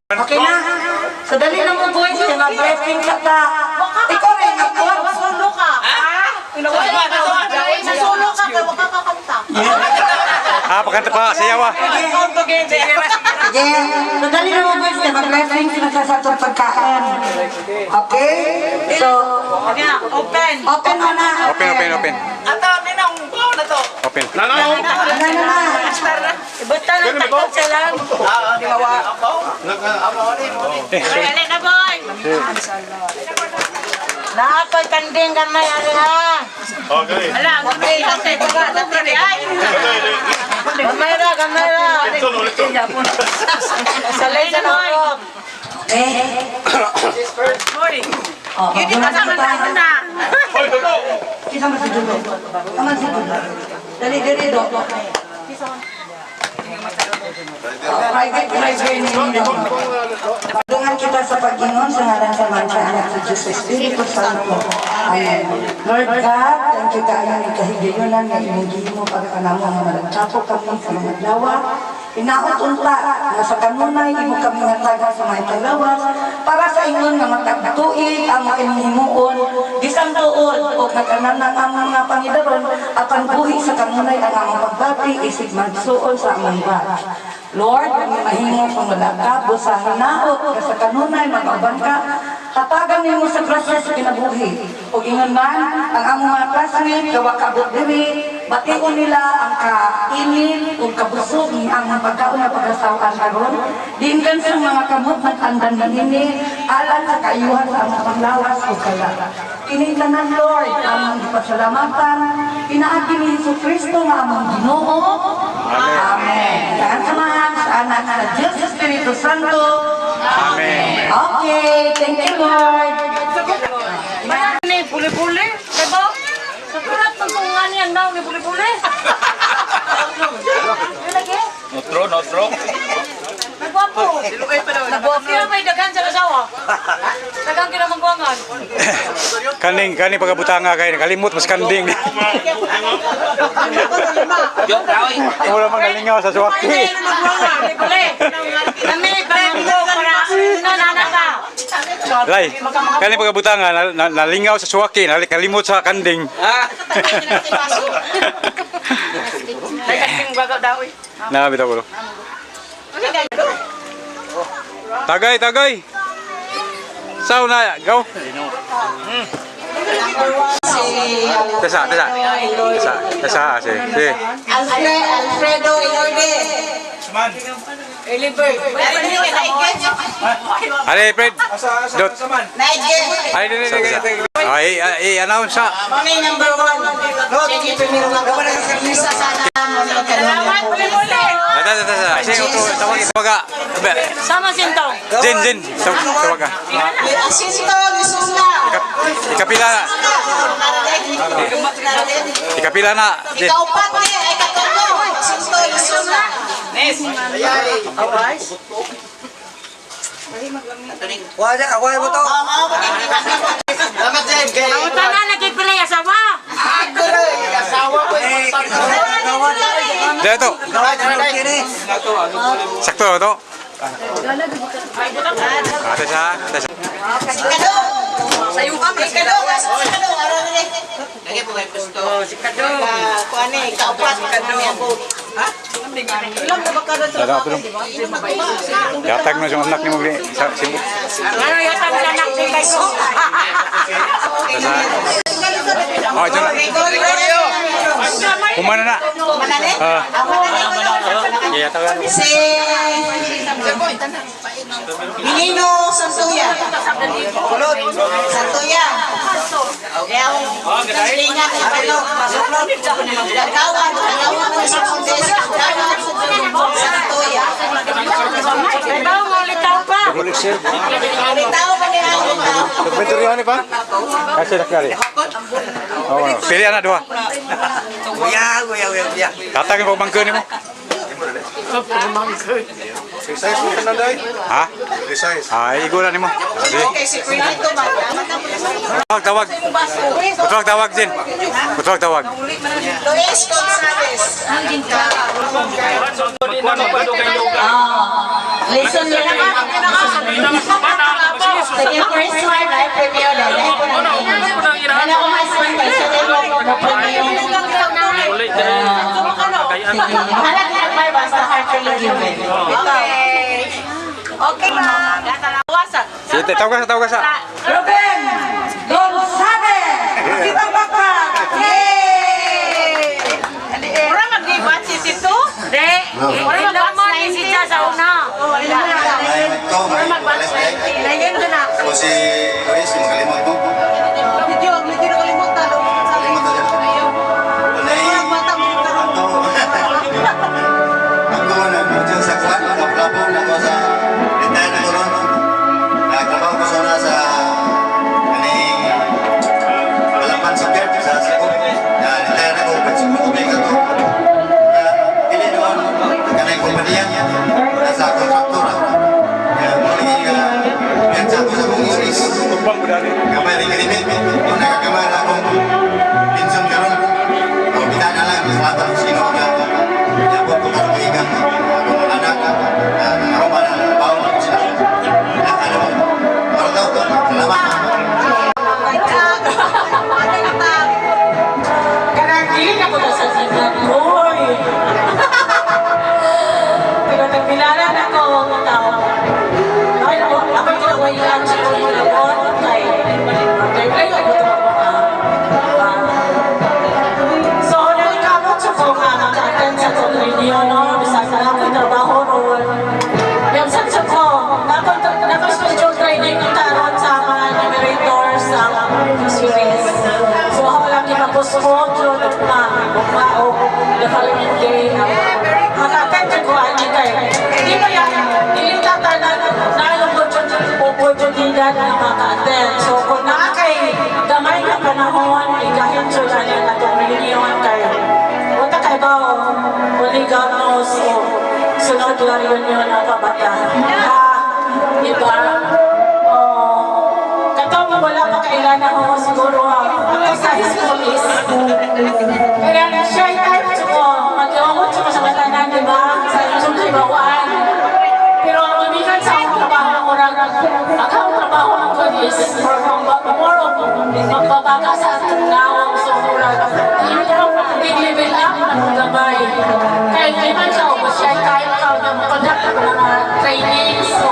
Okay na? So dali na mo boys, mag-blessing ka ta. Ikaw rin, Solo ka. Solo ka, wag ka kakanta. Pagkanta pa, sayaw Sige, so dali na mo boys, mag-blessing sila sa atong pagkain. Okay? So, Open. open mo na. Open. Ato, ninong buo na to. Open. Ano na? Basta lang takot siya lang. Alin na boy. Naapoy kanding gamay ari ha. Okay. Ala, gamay lang kay baga natiri ay. Gamay ra. Salay sa loob. Oh, Yun di kasama tayo na. Kisama si Dulo. Sama si Dulo. Dali, do. Private ninyo. Dungan kita sa Pag-ingon sa ngalan sa Mansa Anak sa Diyos sa Espiritu Santo. Amen. Lord God, thank you kayo ng kahigayunan na inugin mo pagkakanamo ang malagtapo kami sa mga lawa. Inaot unta na sa kanunay imo kami ngataga sa mga tagawas para sa ingon nga matagtuig ang himuon bisan tuod o katanan ng among mga Panginoon apan buhi sa kanunay ang among pagbati isig magsuon sa among batch. Lord, mahimo kung wala ka, busahin naot ka sa kanunay, mag-aban ka, hatagan nimo sa grasya sa kinabuhi. O ingon man, ang among mga classmate, kawakabot diri, bation nila ang kainit o kabusog ni ang pagkaon na pag-asawan karon. Diingan sa mga kamot nagtandan nini, alam sa kaayuhan sa among panglawas o kala. Kinitanan Lord, among ipasalamatan, pinaagi ni Jesucristo nga among Ginoo. Amen. Dahan samahan sa anak sa Diyos sa Espiritu Santo. Amen. Okay, thank you Lord. Mana ni puli-puli? Diba? Sa kurat ng tungan yan daw ni puli-puli. Lagi? Notro. Nagwapo. Nagwapo. Kira may dagan sa kasawa? Dagan kinamangguangan. Kaning pagkabutanga kayo, kalimot mas kanding. Wala mang galingaw sa suwaki. Lay, kaning pagkabutanga nalingaw sa suwaki, kalimot sa kanding. Na bitaw ko. Tagay. Sao na, go. Tesa. Si. Alfredo Ilorde. Elibert. Ale, Fred. Dot. Nigel. Ay, i-announce sa. Mami number 1. Lord, primero nga gawa ng karnisa sana mo ng Salamat, puli-puli. Tesa. Kasi tawaga. Sama sintong. Jen. Tawaga. Asinto, Lisuna. Ikapila na. Jen. Kaupat ni, ay katono. Asinto, Lisuna. Wala mo to. Ang tanan nagpipili asawa. Dito. Sakto to. Tesa. Sikado. Sayo kami. Sikado. Lagi po may gusto. Sikado. Kuane, kaupat. Sikado. Ha? Ilang na baka na Dada ako dong. Yatag na yung anak ni mo sa Cebu. Ano yata sa anak din kay ko? Oh, dyan na. Kumana na. Si Minino Santoya. Kulot. Santoya. Kalinga kay Palo. Dagawan ko sa Fondes. Santoya. Ikaw mo litaw pa. Ulitaw pa niya. Dokumentaryo pa? Kasi nakali. Oh, pili anak dua. Kuya. Tatang yung pagmangko ni mo. Resize mo ka na, Day? Ha? Resize. Ay, igulan ni mo. Okay, si Quinito ba? Tawag. Tawag, Jen. Tawag. Luis Gonzales. Lesson yun naman. Sige, first one, ay premio na. Ano ko mas man kayo sa table mo na premio. Halag na may basta heartily given. Okay ma'am. Sige, tawag ka sa. Ruben Gonzalez! Kitang baka! Yay! Wala mag-ibat si Tito? Hindi. Wala mag-ibat si Tita sa una. Wala mag-ibat si Tita. Layan ko na. O si Luis, yung kalimot mo. Medyo nakalimutan. Kalimot na dyan. Unay, ako na, medyo sa kwan, nakaplabo na ko sa retire na ko ron. Nakatrabaho ko sana sa kaning Balapan sa Bert, sa Cebu. Retire na ko, but siguro ko may kato. Dili doon, kanay kumpanya, nasa kontraktor. Muli ka, yan sa ako sa kong isis. Tumpang ko dali. Gamay rin kalimit, kung nakagamay na akong pinsong karon. Kung kita na lang, mas lahat ang sino ka. Yapot ko katuligan, akong anak, nangaroba na nabaw ako sila. Ano ba? Para daw ko, salamat. Kanang ako na sa sinan. Hoy! Pero nagbilala na ko ang tao. Ay, ako yung ginawayan sa kong labon. Kay ako ito so, nalikamot sa kong makakakan sa kong radio, no? Bisag na ako yung trabaho roon. Yung sa ko, nakaspesyal training ng taron sa mga numerators sa series. So, ako lang ipapospon yun at bukmao the following day. Maka-attend ko ani kay. Hindi ba yan? Nilintatan na oportunidad na maka-attend. So, kung nakakay gamay na panahon, ikahin so na yan at reunion kayo. Wata kayo ba only God knows sunod na reunion ang kabata. Diba? Katong wala pa kailan ako siguro ako sa high school is kaya shy type ko mag-iwangot ko sa matanan, diba? Sa inyong ibawaan. Pero ang mabigat sa akong trabaho ko rin, ang trabaho ko is more of magbabaga sa atong nawang so murag. Hindi level up ng gabay. Kaya hindi man siya, shy type ka na conduct ng mga trainings. So,